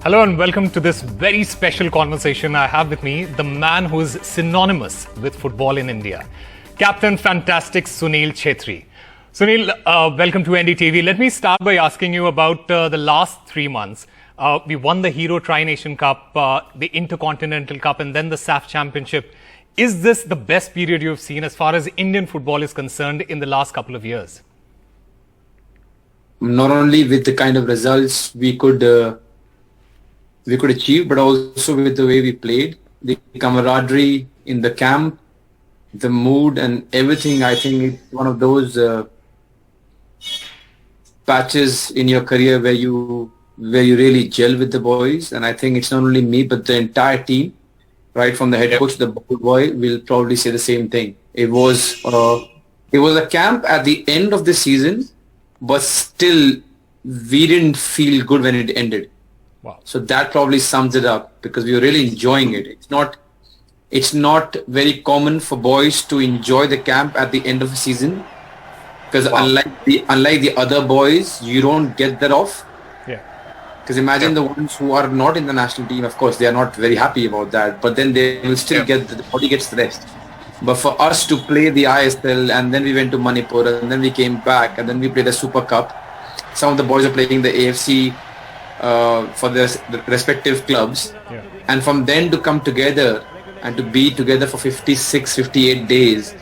Hello and welcome to this very special conversation. I have with me the man who is synonymous with football in India, Captain Fantastic Sunil Chhetri. Sunil, welcome to NDTV. Let me start by asking you about the last 3 months. We won the Hero Tri-Nation Cup, the Intercontinental Cup and then the SAFF Championship. Is this the best period you've seen as far as Indian football is concerned in the last couple of years? Not only with the kind of results we could achieve, but also with the way we played, the camaraderie in the camp, the mood and everything. I think it's one of those patches in your career where you really gel with the boys. And I think it's not only me, but the entire team, right from the head coach to the ball boy, will probably say the same thing. It was a camp at the end of the season, but still we didn't feel good when it ended. Wow. So that probably sums it up, because we were really enjoying it. It's not very common for boys to enjoy the camp at the end of the season, because unlike the other boys, you don't get that off. Yeah. Because imagine the ones who are not in the national team, of course, they are not very happy about that, but then they will still get, the body gets the rest. But for us to play the ISL, and then we went to Manipur, and then we came back, and then we played the Super Cup. Some of the boys are playing the AFC for the respective clubs. Yeah. And from then to come together and to be together for 56, 58 days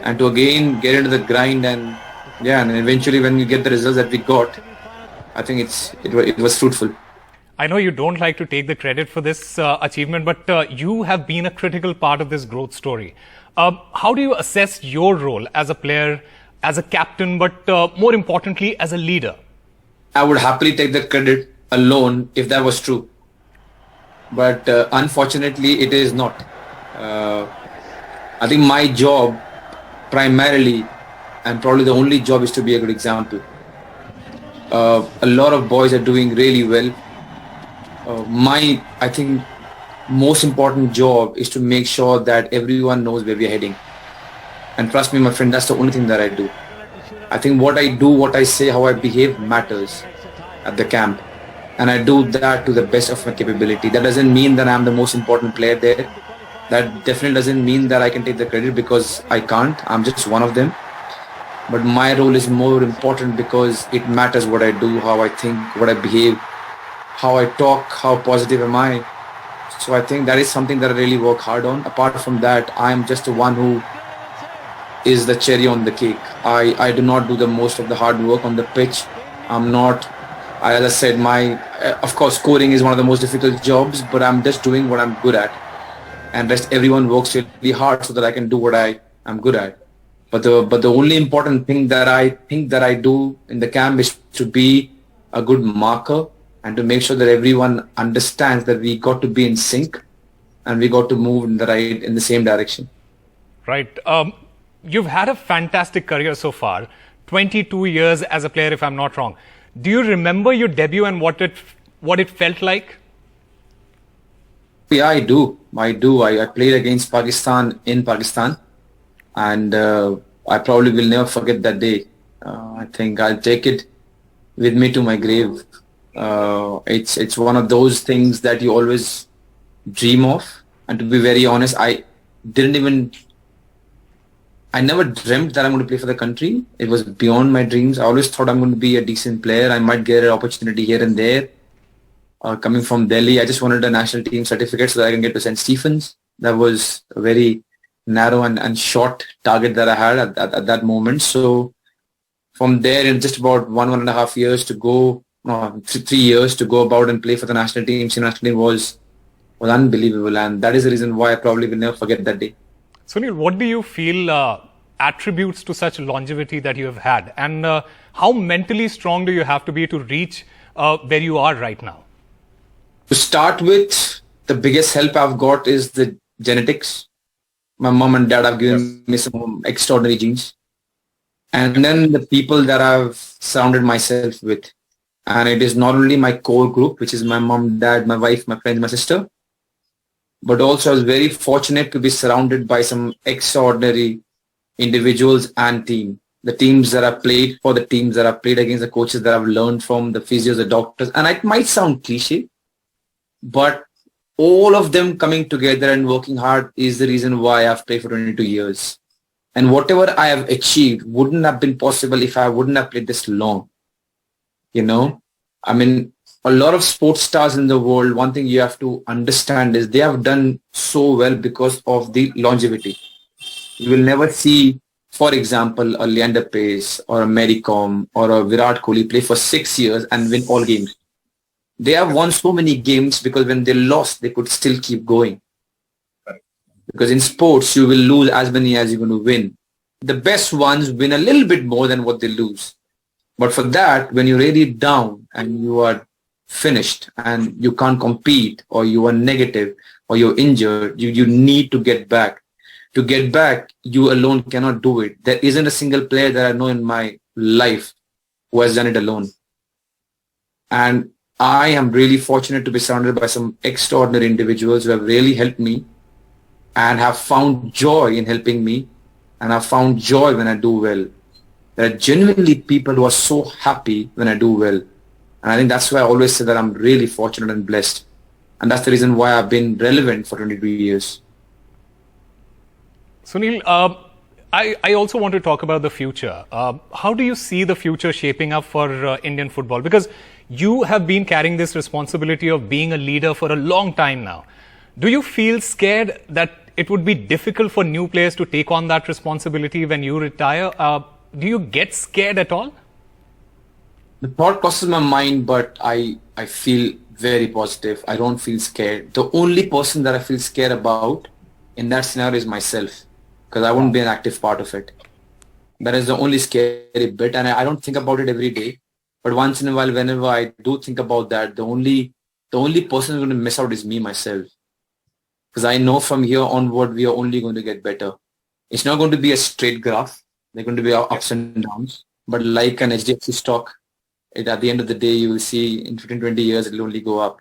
and to again get into the grind and eventually when you get the results that we got, I think it was fruitful. I know you don't like to take the credit for this achievement, but you have been a critical part of this growth story. How do you assess your role as a player, as a captain, but more importantly, as a leader? I would happily take the credit alone if that was true. But unfortunately, it is not. I think my job primarily and probably the only job is to be a good example. A lot of boys are doing really well. I think, most important job is to make sure that everyone knows where we are heading. And trust me, my friend, that's the only thing that I do. I think what I do, what I say, how I behave matters at the camp. And I do that to the best of my capability. That doesn't mean that I'm the most important player there. That definitely doesn't mean that I can take the credit, because I can't. I'm just one of them. But my role is more important because it matters what I do, how I think, what I behave, how I talk, how positive am I. So I think that is something that I really work hard on. Apart from that, I'm just the one who is the cherry on the cake. I do not do the most of the hard work on the pitch. I'm not, as I said, of course, scoring is one of the most difficult jobs, but I'm just doing what I'm good at. And rest everyone works really hard so that I can do what I am good at. But the only important thing that I think that I do in the camp is to be a good marker and to make sure that everyone understands that we got to be in sync and we got to move in the same direction. Right. You've had a fantastic career so far, 22 years as a player, if I'm not wrong. Do you remember your debut and what it felt like? Yeah, I do. I played against Pakistan in Pakistan, and I probably will never forget that day. I think I'll take it with me to my grave. It's one of those things that you always dream of. And to be very honest, I never dreamt that I'm going to play for the country. It was beyond my dreams. I always thought I'm going to be a decent player. I might get an opportunity here and there. Coming from Delhi, I just wanted a national team certificate so that I can get to St. Stephen's. That was a very narrow and short target that I had at that moment. So from there, in just about 1.5 years to go, 3 years to go about and play for the national team, senior national team was unbelievable. And that is the reason why I probably will never forget that day. Sunil, what do you feel attributes to such longevity that you have had? And how mentally strong do you have to be to reach where you are right now? To start with, the biggest help I've got is the genetics. My mom and dad have given me some extraordinary genes. And then the people that I've surrounded myself with. And it is not only my core group, which is my mom, dad, my wife, my friends, my sister, but also I was very fortunate to be surrounded by some extraordinary individuals and team. The teams that I've played for, the teams that I've played against, the coaches that I've learned from, the physios, the doctors. And it might sound cliche, but all of them coming together and working hard is the reason why I've played for 22 years. And whatever I have achieved wouldn't have been possible if I wouldn't have played this long. You know, I mean, a lot of sports stars in the world, one thing you have to understand is they have done so well because of the longevity. You will never see, for example, a Leander Pace or a Mary Kom or a Virat Kohli play for 6 years and win all games. They have won so many games because when they lost, they could still keep going. Because in sports, you will lose as many as you're going to win. The best ones win a little bit more than what they lose. But for that, when you're really down and you are finished and you can't compete or you are negative or you're injured, you need to get back. To get back, you alone cannot do it. There isn't a single player that I know in my life who has done it alone. And I am really fortunate to be surrounded by some extraordinary individuals who have really helped me and have found joy in helping me, and have found joy when I do well. There are genuinely people who are so happy when I do well. And I think that's why I always say that I'm really fortunate and blessed. And that's the reason why I've been relevant for 22 years. Sunil, I also want to talk about the future. How do you see the future shaping up for Indian football? Because you have been carrying this responsibility of being a leader for a long time now. Do you feel scared that it would be difficult for new players to take on that responsibility when you retire? Do you get scared at all? The thought crosses my mind, but I feel very positive. I don't feel scared. The only person that I feel scared about in that scenario is myself, because I won't be an active part of it. That is the only scary bit, and I don't think about it every day. But once in a while, whenever I do think about that, the only person who's going to miss out is me, myself. Because I know from here onward, we are only going to get better. It's not going to be a straight graph. There are going to be ups and downs. But like an HDFC stock, at the end of the day, you will see in 15, 20 years, it will only go up.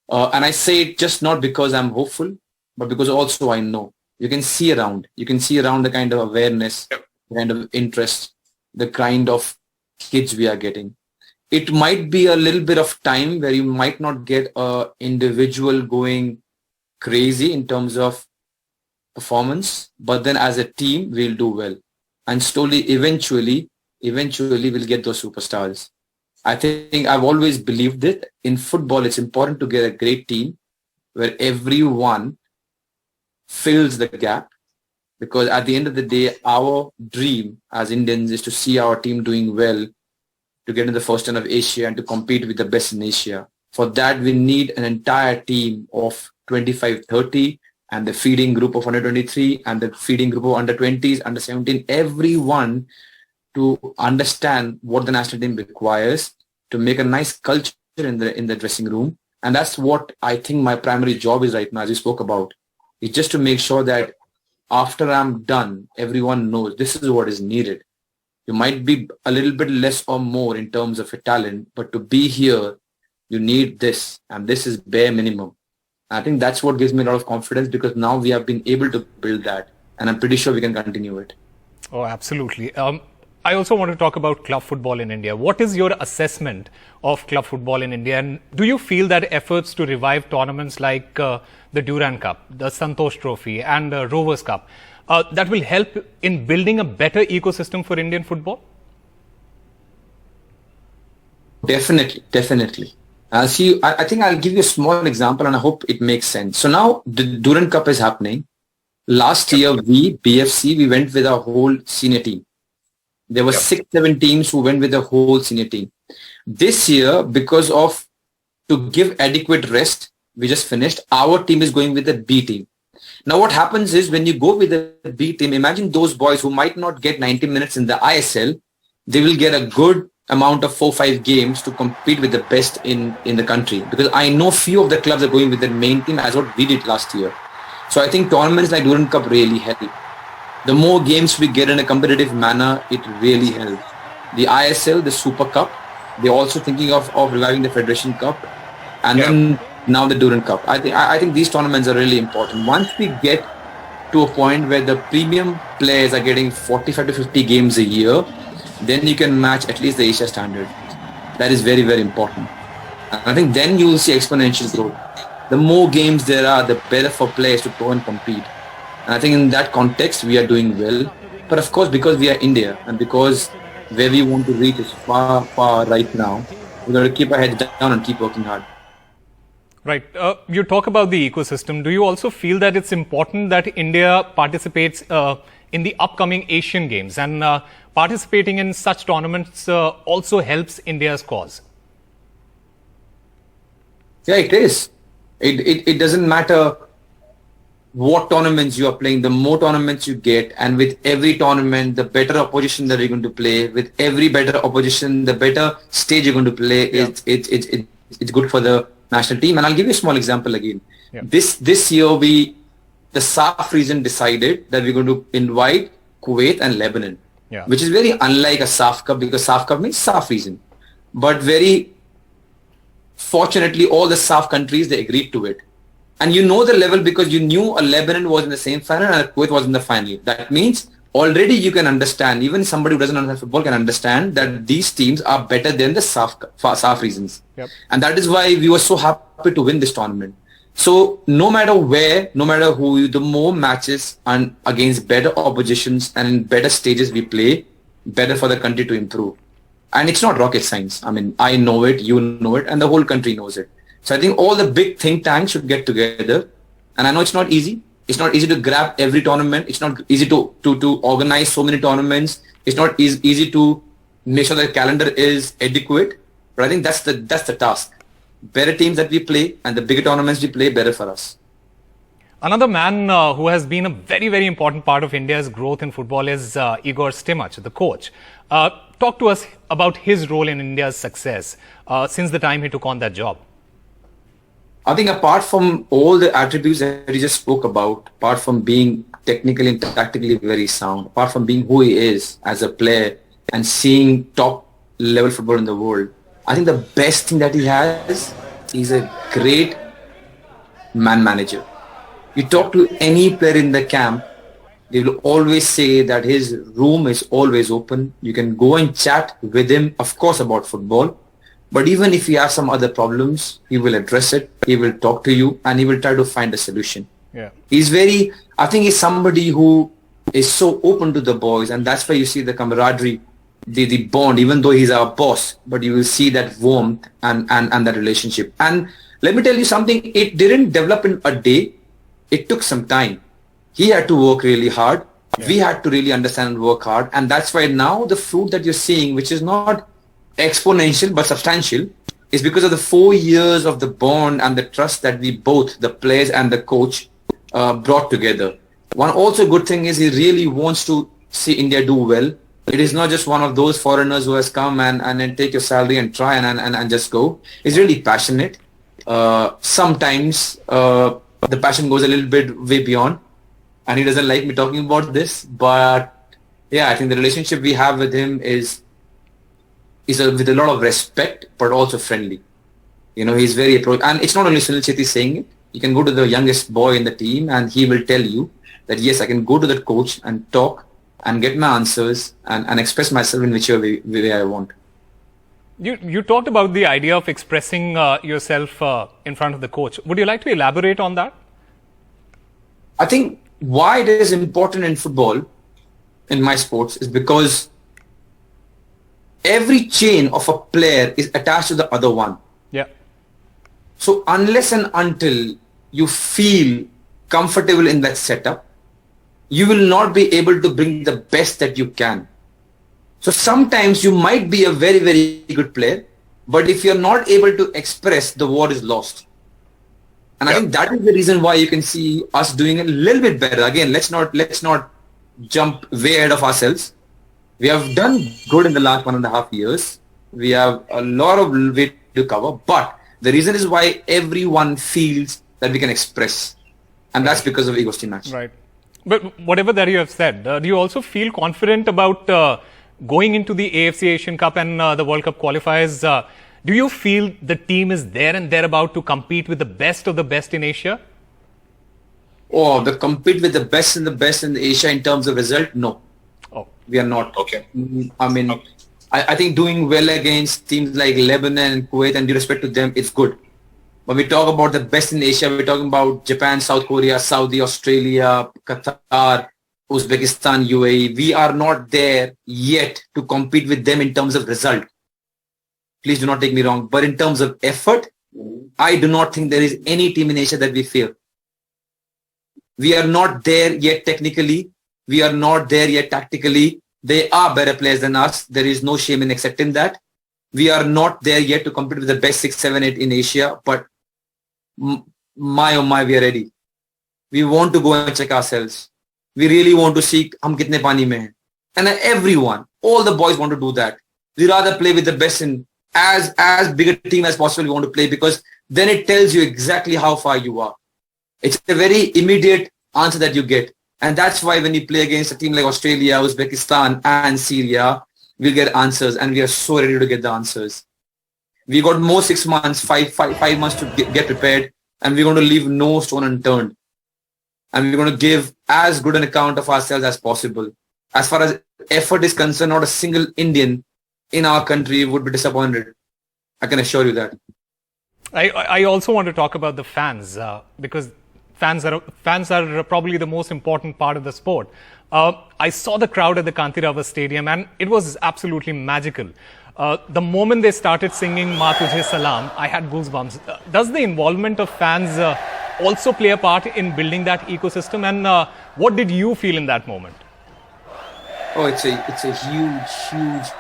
And I say it just not because I'm hopeful, but because also I know. You can see around. You can see around the kind of awareness, the kind of interest, the kind of kids we are getting. It might be a little bit of time where you might not get an individual going crazy in terms of performance, but then as a team, we'll do well. And slowly, eventually we'll get those superstars. I think I've always believed it. In football, it's important to get a great team where everyone fills the gap, because at the end of the day, our dream as Indians is to see our team doing well, to get in the first 10 of Asia and to compete with the best in Asia. For that, we need an entire team of 25-30 and the feeding group of under 23 and the feeding group of under 20s, under 17, everyone to understand what the national team requires to make a nice culture in the dressing room. And that's what I think my primary job is right now, as you spoke about. It's just to make sure that after I'm done, everyone knows this is what is needed. You might be a little bit less or more in terms of your talent, but to be here, you need this, and this is bare minimum. I think that's what gives me a lot of confidence, because now we have been able to build that, and I'm pretty sure we can continue it. Oh, absolutely. I also want to talk about club football in India. What is your assessment of club football in India? And do you feel that efforts to revive tournaments like the Durand Cup, the Santosh Trophy and the Rovers Cup, that will help in building a better ecosystem for Indian football? Definitely. I think I'll give you a small example and I hope it makes sense. So now the Durand Cup is happening. Last year, BFC, we went with our whole senior team. There were 6-7 teams who went with the whole senior team. This year, because of to give adequate rest, we just finished, our team is going with the B team. Now what happens is when you go with the B team, imagine those boys who might not get 90 minutes in the ISL, they will get a good amount of 4-5 games to compete with the best in the country. Because I know few of the clubs are going with their main team as what we did last year. So I think tournaments like Durand Cup really help. The more games we get in a competitive manner, it really helps. The ISL, the Super Cup, they're also thinking of reviving the Federation Cup, and then now the Durand Cup. I think these tournaments are really important. Once we get to a point where the premium players are getting 45 to 50 games a year, then you can match at least the Asia standard. That is very, very important. And I think then you will see exponential growth. The more games there are, the better for players to go and compete. And I think in that context, we are doing well. But of course, because we are India and because where we want to reach is far, far right now, we've got to keep our heads down and keep working hard. Right. You talk about the ecosystem. Do you also feel that it's important that India participates in the upcoming Asian Games, and participating in such tournaments also helps India's cause? Yeah, it is. It doesn't matter what tournaments you are playing. The more tournaments you get, and with every tournament, the better opposition that you're going to play. With every better opposition, the better stage you're going to play. Yeah. It's good for the national team. And I'll give you a small example again. Yeah. This year, the SAFF region decided that we're going to invite Kuwait and Lebanon, which is very unlike a SAFF Cup, because SAFF Cup means SAFF region. But very fortunately, all the SAFF countries, they agreed to it. And you know the level because you knew a Lebanon was in the same final and a Kuwait was in the final. That means already you can understand, even somebody who doesn't understand football can understand that these teams are better than the SAFF regions. Yep. And that is why we were so happy to win this tournament. So no matter where, no matter who, the more matches and against better oppositions and in better stages we play, better for the country to improve. And it's not rocket science. I mean, I know it, you know it, and the whole country knows it. So I think all the big think tanks should get together. And I know it's not easy. It's not easy to grab every tournament. It's not easy to organize so many tournaments. It's not easy to make sure that the calendar is adequate. But I think that's the task. Better teams that we play and the bigger tournaments we play, better for us. Another man who has been a very, very important part of India's growth in football is Igor Stimac, the coach. Talk to us about his role in India's success since the time he took on that job. I think apart from all the attributes that he just spoke about, apart from being technically and tactically very sound, apart from being who he is as a player and seeing top level football in the world, I think the best thing that he has is a great man manager. You talk to any player in the camp, they will always say that his room is always open. You can go and chat with him, of course, about football. But even if he has some other problems, he will address it. He will talk to you and he will try to find a solution. Yeah. I think he's somebody who is so open to the boys, and that's why you see the camaraderie, the bond, even though he's our boss, but you will see that warmth and that relationship. And let me tell you something, it didn't develop in a day. It took some time. He had to work really hard. Yeah. We had to really understand and work hard. And that's why now the fruit that you're seeing, which is not exponential but substantial, is because of the 4 years of the bond and the trust that we both, the players and the coach, brought together. One also good thing is he really wants to see India do well. It is not just one of those foreigners who has come and then take your salary and try and just go. He's really passionate. Sometimes the passion goes a little bit way beyond, and he doesn't like me talking about this. But yeah, I think the relationship we have with him is with a lot of respect, but also friendly. You know, he's very approachable. And it's not only Sunil Chhetri saying it. You can go to the youngest boy in the team and he will tell you that, yes, I can go to that coach and talk and get my answers and express myself in whichever way I want. You talked about the idea of expressing yourself in front of the coach. Would you like to elaborate on that? I think why it is important in football, in my sports, is because every chain of a player is attached to the other one. Yeah. So unless and until you feel comfortable in that setup, you will not be able to bring the best that you can. So sometimes you might be a very, very good player, but if you're not able to express, the war is lost. And I think that is the reason why you can see us doing a little bit better. Again, let's not jump way ahead of ourselves. We have done good in the last 1.5 years. We have a lot of way to cover, but the reason is why everyone feels that we can express. And that's because of Igor Stimac. Right. But whatever that you have said, do you also feel confident about going into the AFC Asian Cup and the World Cup qualifiers? Do you feel the team is there and thereabout to compete with the best of the best in Asia? Oh, to compete with the best in Asia in terms of result? No. Oh. We are not. Okay. I mean, I think doing well against teams like Lebanon and Kuwait, and due respect to them, it's good. When we talk about the best in Asia, we're talking about Japan, South Korea, Saudi, Australia, Qatar, Uzbekistan, UAE. We are not there yet to compete with them in terms of result. Please do not take me wrong. But in terms of effort, I do not think there is any team in Asia that we fear. We are not there yet technically. We are not there yet tactically. They are better players than us. There is no shame in accepting that. We are not there yet to compete with the best 6, 7, 8 in Asia. But my oh my, we are ready. We want to go and check ourselves. We really want to see hum kitne pani mein hain. And everyone, all the boys want to do that. We rather play with the best in as big a team as possible. We want to play because then it tells you exactly how far you are. It's a very immediate answer that you get. And that's why when you play against a team like Australia, Uzbekistan and Syria, we'll get answers, and we are so ready to get the answers. We got more 6 months, five months to get prepared, and we're going to leave no stone unturned. And we're going to give as good an account of ourselves as possible. As far as effort is concerned, not a single Indian in our country would be disappointed. I can assure you that. I also want to talk about the fans because fans are probably the most important part of the sport. I saw the crowd at the Kanteerava Stadium and it was absolutely magical. The moment they started singing Maa Tujhe Salaam, I had goosebumps. Does the involvement of fans also play a part in building that ecosystem? And what did you feel in that moment? Oh, it's a huge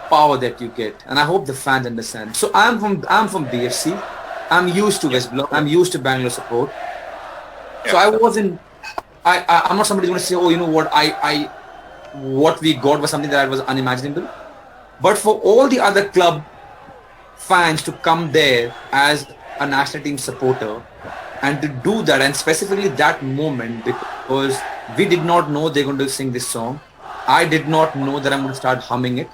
power that you get, and I hope the fans understand. So I'm from BFC. I'm used to West Block. I'm used to Bangalore support. So I'm not somebody who's going to say, oh, you know what, what we got was something that was unimaginable. But for all the other club fans to come there as a national team supporter and to do that, and specifically that moment, because we did not know they're going to sing this song. I did not know that I'm going to start humming it.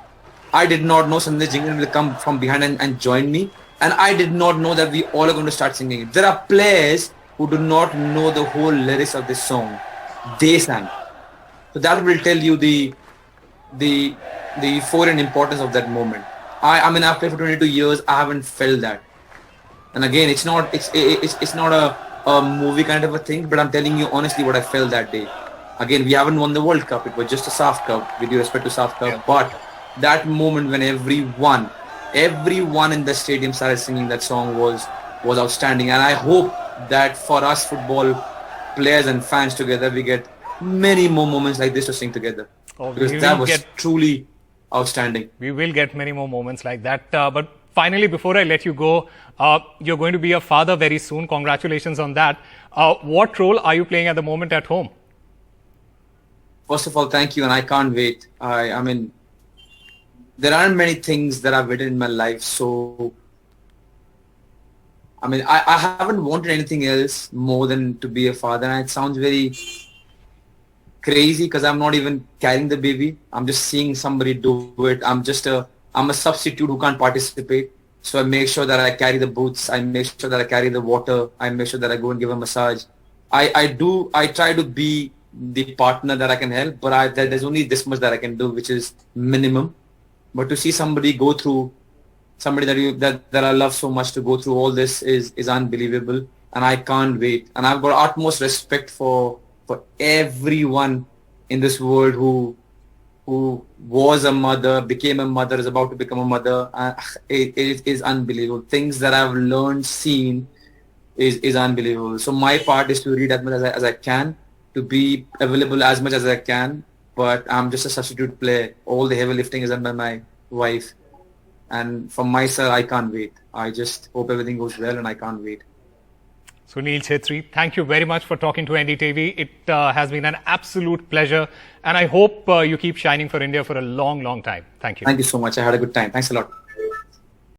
I did not know Sanjay Jingle will come from behind and join me. And I did not know that we all are going to start singing it. There are players who do not know the whole lyrics of this song. They sang. So that will tell you the euphoria and importance of that moment. I mean, I've played for 22 years. I haven't felt that. And again, it's not a movie kind of a thing, but I'm telling you honestly what I felt that day. Again, we haven't won the World Cup. It was just a SAFF Cup, with due respect to SAFF Cup. Yeah. But that moment when everyone in the stadium started singing that song was outstanding. And I hope that for us football players and fans together, we get many more moments like this to sing together. Oh, because that was truly outstanding. We will get many more moments like that. But finally, before I let you go, you're going to be a father very soon. Congratulations on that. What role are you playing at the moment at home? First of all, thank you, and I can't wait. I mean, there aren't many things that I've written in my life, so I mean, I haven't wanted anything else more than to be a father. And it sounds very crazy because I'm not even carrying the baby. I'm just seeing somebody do it. I'm a substitute who can't participate. So I make sure that I carry the boots. I make sure that I carry the water. I make sure that I go and give a massage. I try to be the partner that I can help, but there's only this much that I can do, which is minimum. But to see somebody go through, somebody that I love so much to go through all this is unbelievable, and I can't wait. And I've got utmost respect for everyone in this world who was a mother, became a mother, is about to become a mother. It is unbelievable. Things that I've learned, seen is unbelievable. So my part is to read as much as I can, to be available as much as I can, but I'm just a substitute player. All the heavy lifting is done by my wife. And from my side, I can't wait. I just hope everything goes well, and I can't wait. Sunil Chhetri, thank you very much for talking to NDTV. It has been an absolute pleasure, and I hope you keep shining for India for a long, long time. Thank you. Thank you so much. I had a good time. Thanks a lot.